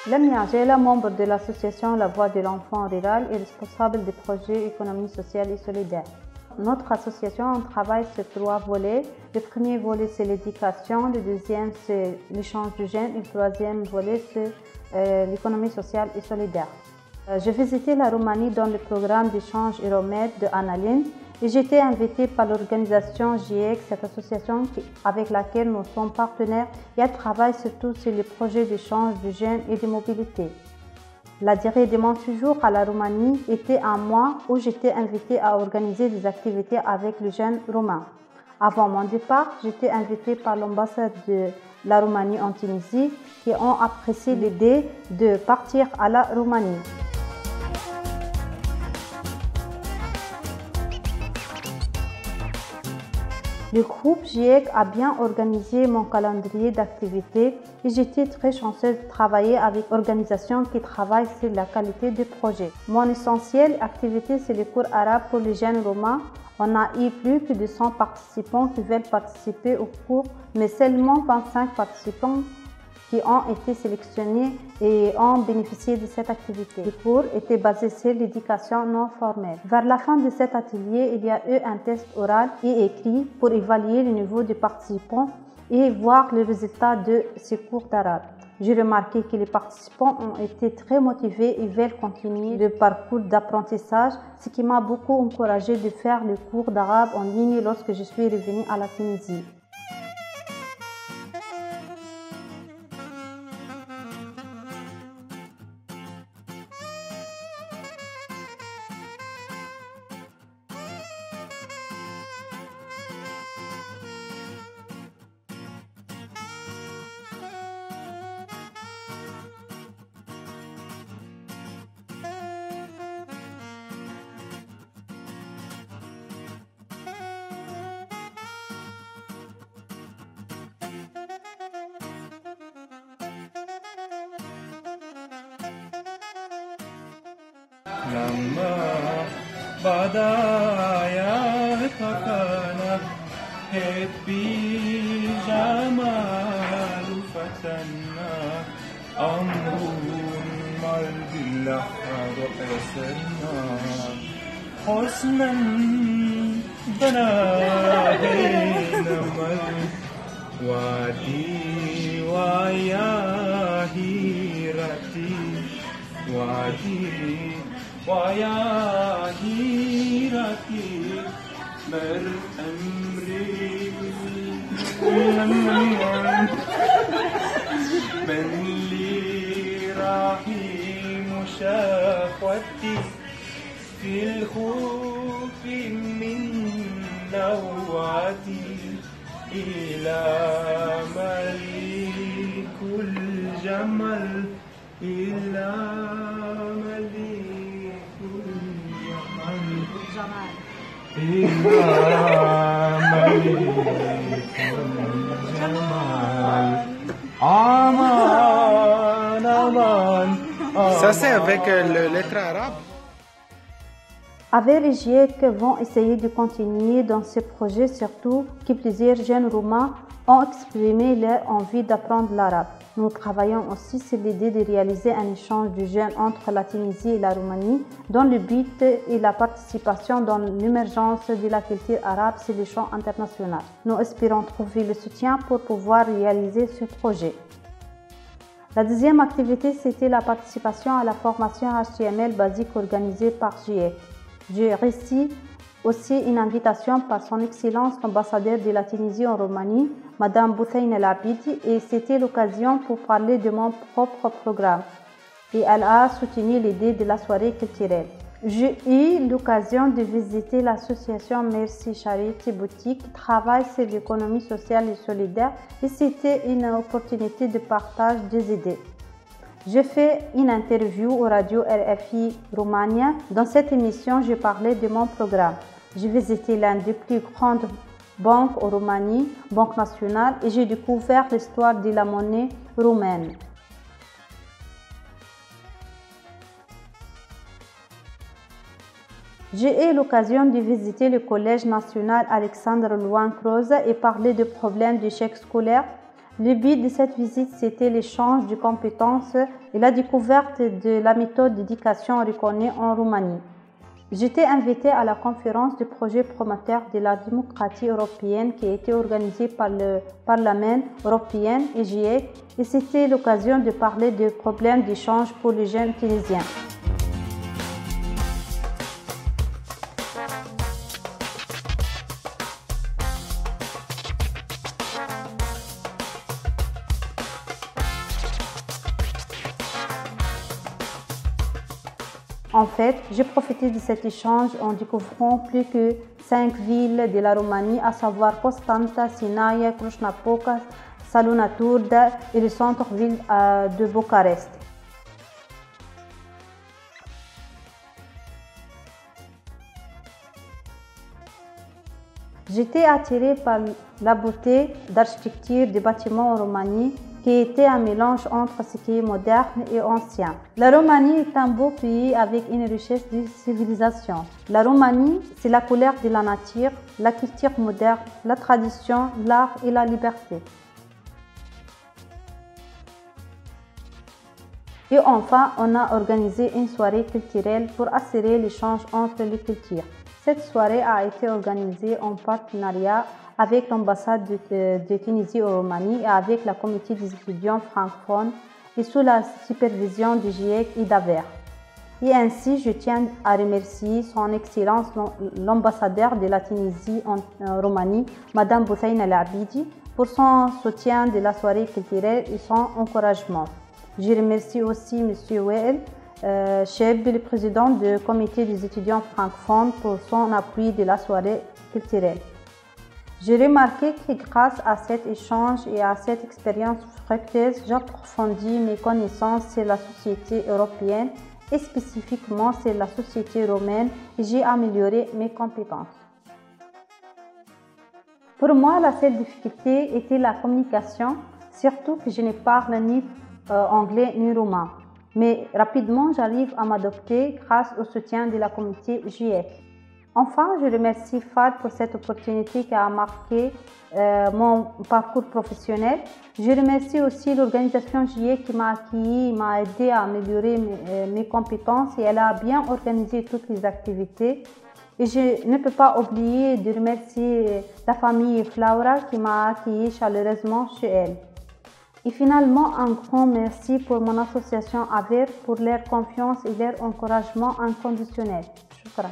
Lamia Jela, membre de l'association La Voix de l'Enfant Rural et responsable des projets économie sociale et solidaire. Notre association travaille sur 3 volets. Le premier volet, c'est l'éducation. Le deuxième, c'est l'échange de jeunes. Et le troisième volet, c'est l'économie sociale et solidaire. J'ai visité la Roumanie dans le programme d'échange Euromed de Annaline et j'ai été invitée par l'organisation GIEC, cette association avec laquelle nous sommes partenaires, et elle travaille surtout sur les projets d'échange de jeunes et de mobilité. La durée de mon séjour à la Roumanie était un mois où j'étais invitée à organiser des activités avec les jeunes roumains. Avant mon départ, j'étais invitée par l'ambassade de la Roumanie en Tunisie qui ont apprécié l'idée de partir à la Roumanie. Le groupe GIEC a bien organisé mon calendrier d'activités et j'étais très chanceuse de travailler avec une organisation qui travaille sur la qualité du projet. Mon essentielle activité, c'est les cours arabes pour les jeunes roumains. On a eu plus que de 100 participants qui veulent participer au cours, mais seulement 25 participants qui ont été sélectionnés et ont bénéficié de cette activité. Les cours étaient basés sur l'éducation non formelle. Vers la fin de cet atelier, il y a eu un test oral et écrit pour évaluer le niveau des participants et voir les résultats de ces cours d'arabe. J'ai remarqué que les participants ont été très motivés et veulent continuer le parcours d'apprentissage, ce qui m'a beaucoup encouragé de faire le cours d'arabe en ligne lorsque je suis revenue à la Tunisie. لما بداياتك نهت بجمال فتنا أمر مر باللحظ أسرنا حسنا بنا بينما وادي ويا هيرتي وادي ويا هيرتي مر أمري من لي رحيم شهوتي في الخوف من نوعتي إلى مليك الجمل إلى مليك الجمال إلى مليك الجمال أمان أمان. Ça c'est avec le lettre arabe. Avec les GIEC vont essayer de continuer dans ce projet, surtout que plusieurs jeunes roumains ont exprimé leur envie d'apprendre l'arabe. Nous travaillons aussi sur l'idée de réaliser un échange de jeunes entre la Tunisie et la Roumanie dans le but et la participation dans l'émergence de la culture arabe sur le champ international. Nous espérons trouver le soutien pour pouvoir réaliser ce projet. La deuxième activité, c'était la participation à la formation HTML basique organisée par GIEC. J'ai reçu aussi une invitation par son Excellence l'ambassadeur de la Tunisie en Roumanie, Madame Bouthaïne El Abidi, et c'était l'occasion pour parler de mon propre programme. Et elle a soutenu l'idée de la soirée culturelle. J'ai eu l'occasion de visiter l'association Merci Charity Boutique qui travaille sur l'économie sociale et solidaire et c'était une opportunité de partage des idées. J'ai fait une interview au radio RFI Roumania. Dans cette émission, j'ai parlé de mon programme. J'ai visité l'une des plus grandes banques en Roumanie, Banque nationale, et j'ai découvert l'histoire de la monnaie roumaine. J'ai eu l'occasion de visiter le collège national Alexandre Louan Croza et parler des problèmes d'échec scolaire. Le but de cette visite, c'était l'échange de compétences et la découverte de la méthode d'éducation reconnue en Roumanie. J'étais invitée à la conférence de projet promoteur de la démocratie européenne qui a été organisée par le Parlement européen et GIEC, et c'était l'occasion de parler des problèmes d'échange pour les jeunes tunisiens. En fait, j'ai profité de cet échange en découvrant plus que 5 villes de la Roumanie, à savoir Constanta, Sinaia, Cluj-Napoca, Salona Turda et le centre-ville de Bucarest. J'étais attirée par la beauté d'architecture des bâtiments en Roumanie, qui était un mélange entre ce qui est moderne et ancien. La Roumanie est un beau pays avec une richesse de civilisation. La Roumanie, c'est la couleur de la nature, la culture moderne, la tradition, l'art et la liberté. Et enfin, on a organisé une soirée culturelle pour assurer l'échange entre les cultures. Cette soirée a été organisée en partenariat avec l'ambassade de Tunisie en Roumanie et avec la communauté des étudiants francophones et sous la supervision du GIEC et d'AVER. Et ainsi, je tiens à remercier son Excellence l'ambassadeur de la Tunisie en Roumanie, Madame Boussaïna Labidi, pour son soutien de la soirée culturelle et son encouragement. Je remercie aussi M. Wael Cheb, le président du comité des étudiants francophones, pour son appui de la soirée culturelle. J'ai remarqué que grâce à cet échange et à cette expérience fructueuse, j'approfondis mes connaissances sur la société européenne et spécifiquement sur la société roumaine et j'ai amélioré mes compétences. Pour moi, la seule difficulté était la communication, surtout que je ne parle ni anglais ni roumain. Mais rapidement, j'arrive à m'adapter grâce au soutien de la communauté GIEC. Enfin, je remercie FAD pour cette opportunité qui a marqué mon parcours professionnel. Je remercie aussi l'organisation GIEC qui m'a accueilli, m'a aidé à améliorer mes compétences et elle a bien organisé toutes les activités. Et je ne peux pas oublier de remercier la famille Flaura qui m'a accueilli chaleureusement chez elle. Et finalement, un grand merci pour mon association AVER pour leur confiance et leur encouragement inconditionnel. Shukran.